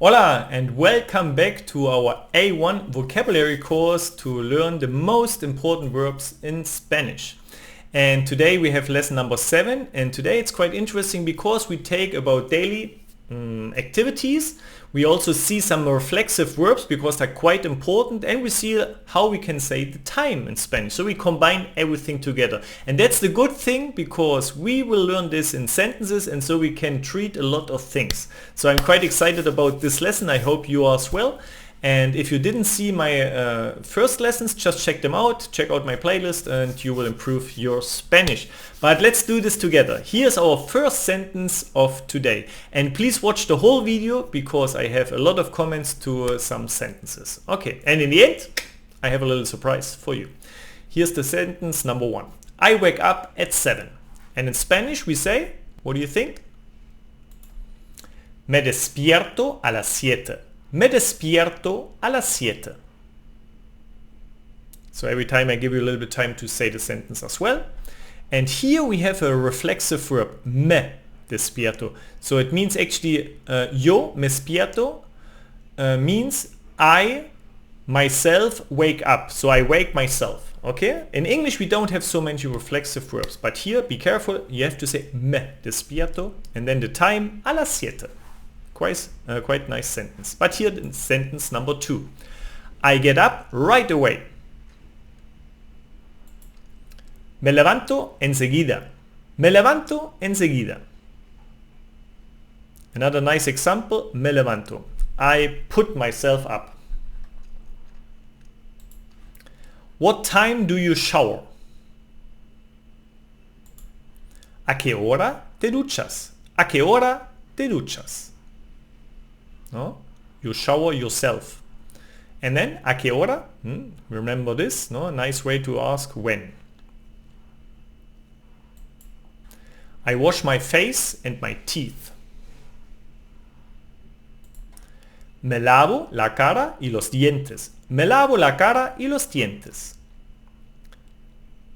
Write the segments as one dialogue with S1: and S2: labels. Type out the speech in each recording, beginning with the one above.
S1: Hola and welcome back to our A1 vocabulary course to learn the most important verbs in Spanish. And today we have lesson number 7, and today it's quite interesting because we take about daily activities. We also see some reflexive verbs because they're quite important, and we see how we can say the time in Spanish. So we combine everything together, and that's the good thing because we will learn this in sentences, and so we can treat a lot of things. So I'm quite excited about this lesson. I hope you are as well. And if you didn't see my first lessons, just check them out. Check out my playlist and you will improve your Spanish. But let's do this together. Here's our first sentence of today. And please watch the whole video because I have a lot of comments to some sentences. Okay, and in the end, I have a little surprise for you. Here's the sentence number 1. I wake up at 7. And in Spanish we say, what do you think? Me despierto a las 7. Me despierto a las 7. So every time I give you a little bit of time to say the sentence as well. And here we have a reflexive verb, me despierto. So it means actually yo me despierto means I myself wake up. So I wake myself. Okay? In English we don't have so many reflexive verbs, but here be careful, you have to say me despierto and then the time a las 7. Quite nice sentence. But here sentence number 2. I get up right away. Me levanto enseguida. Me levanto enseguida. Another nice example, me levanto. I put myself up. What time do you shower? ¿A qué hora te duchas? ¿A qué hora te duchas? No? You shower yourself. And then, ¿a qué hora? Remember this, no? A nice way to ask when. I wash my face and my teeth. Me lavo la cara y los dientes. Me lavo la cara y los dientes.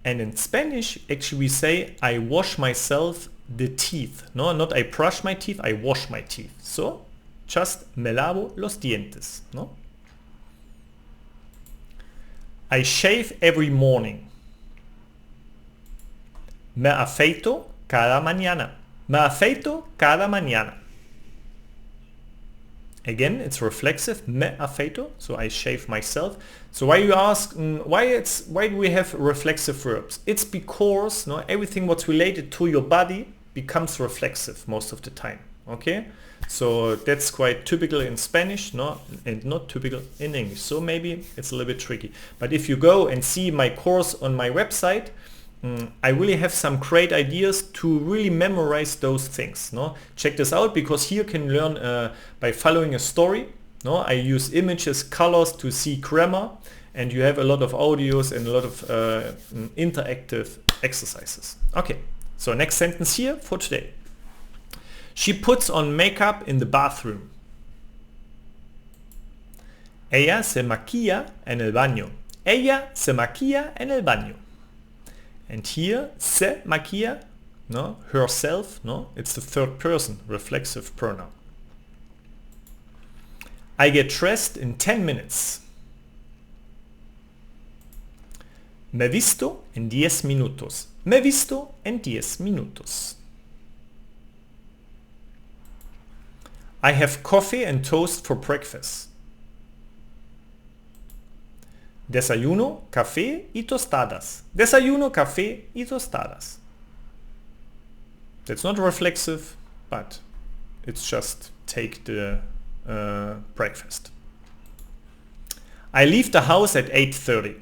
S1: And in Spanish, actually we say, I wash myself the teeth. No, not I brush my teeth, I wash my teeth. So, just me lavo los dientes, no? I shave every morning. Me afeito cada mañana. Me afeito cada mañana. Again, it's reflexive, me afeito, so I shave myself. So why you ask, why do we have reflexive verbs? It's because everything what's related to your body becomes reflexive most of the time, okay? So that's quite typical in Spanish, and not typical in English. So maybe it's a little bit tricky. But if you go and see my course on my website, I really have some great ideas to really memorize those things. Check this out because here you can learn by following a story. I use images, colors to see grammar, and you have a lot of audios and a lot of interactive exercises. Okay, so next sentence here for today. She puts on makeup in the bathroom. Ella se maquilla en el baño. Ella se maquilla en el baño. And here, se maquilla, herself, it's the third person, reflexive pronoun. I get dressed in 10 minutes. Me visto en 10 minutos. Me visto en 10 minutos. I have coffee and toast for breakfast. Desayuno, café y tostadas. Desayuno, café y tostadas. That's not reflexive, but it's just take the breakfast. I leave the house at 8:30.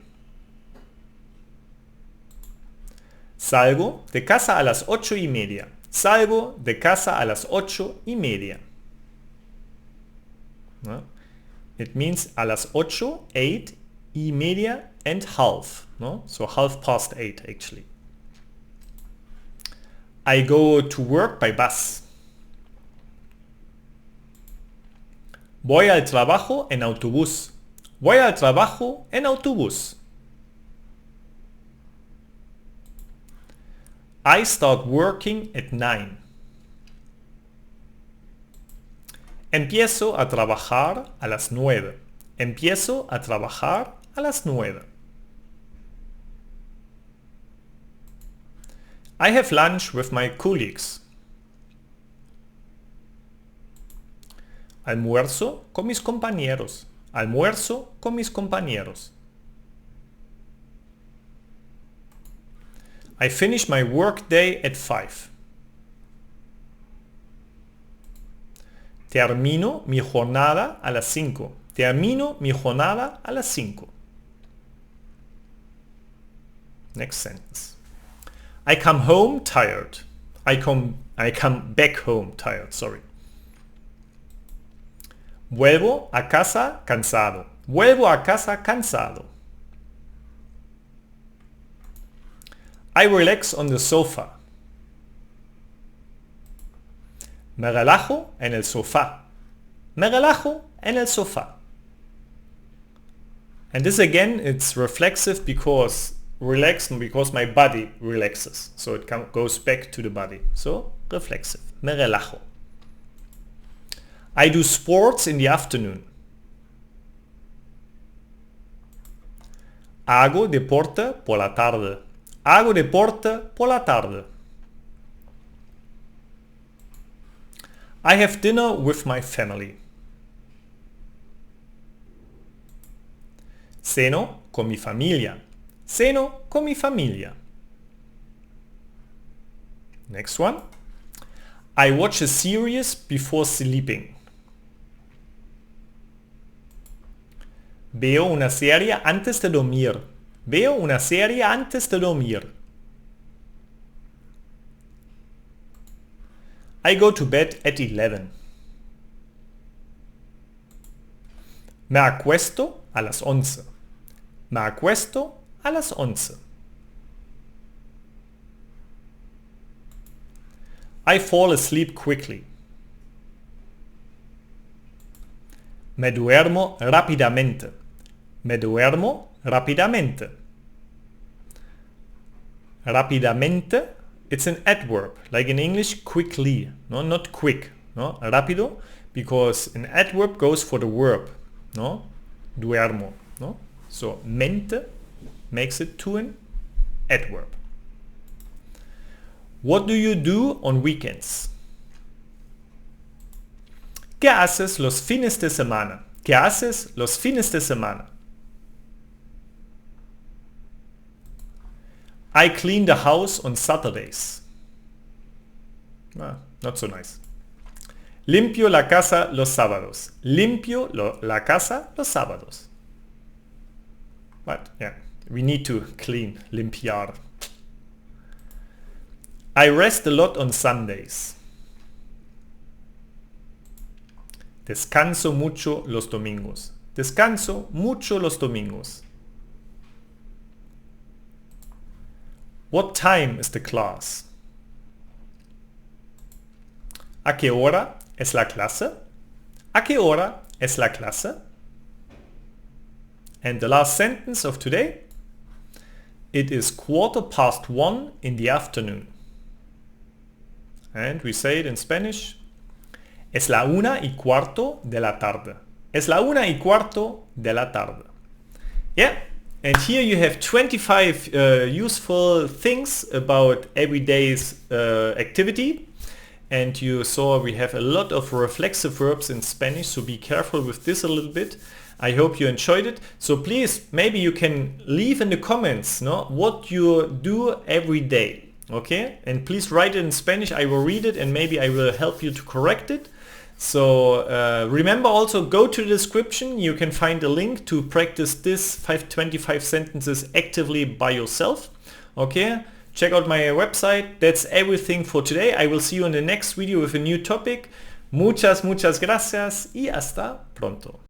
S1: Salgo de casa a las 8:30. Salgo de casa a las 8:30. It means a las 8, 8:30 and half. So half past 8 actually. I go to work by bus. Voy al trabajo en autobús. Voy al trabajo en autobús. I start working at 9. Empiezo a trabajar a las 9. Empiezo a trabajar a las 9. I have lunch with my colleagues. Almuerzo con mis compañeros. Almuerzo con mis compañeros. I finish my work day at 5. Termino mi jornada a las 5. Termino mi jornada a las 5. Next sentence. I come home tired. I come back home tired, sorry. Vuelvo a casa cansado. Vuelvo a casa cansado. I relax on the sofa. Me relajo en el sofá. Me relajo en el sofá. And this again, it's reflexive because my body relaxes. So it goes back to the body. So reflexive. Me relajo. I do sports in the afternoon. Hago deporte por la tarde. Hago deporte por la tarde. I have dinner with my family. Ceno con mi familia. Ceno con mi familia. Next one. I watch a series before sleeping. Veo una serie antes de dormir. Veo una serie antes de dormir. I go to bed at 11. Me acuesto a las 11. Me acuesto a las 11. I fall asleep quickly. Me duermo rápidamente. Me duermo rápidamente. Rápidamente, it's an adverb, like in English, quickly, no, not quick, no, rápido, because an adverb goes for the verb, no, duermo, no, so mente makes it to an adverb. What do you do on weekends? ¿Qué haces los fines de semana? ¿Qué haces los fines de semana? I clean the house on Saturdays. Not so nice. Limpio la casa los sábados. Limpio la casa los sábados. But yeah, we need to clean, limpiar. I rest a lot on Sundays. Descanso mucho los domingos. Descanso mucho los domingos. What time is the class? ¿A qué hora es la clase? ¿A qué hora es la clase? And the last sentence of today. It is 1:15 in the afternoon. And we say it in Spanish. Es la 1:15 de la tarde. Es la 1:15 de la tarde. Yeah. And here you have 25 useful things about everyday's activity. And you saw we have a lot of reflexive verbs in Spanish, so be careful with this a little bit. I hope you enjoyed it. So please, maybe you can leave in the comments, no, what you do every day. Okay? And please write it in Spanish. I will read it and maybe I will help you to correct it. So remember also, go to the description. You can find a link to practice this 25 sentences actively by yourself. Okay, check out my website. That's everything for today. I will see you in the next video with a new topic. Muchas gracias y hasta pronto.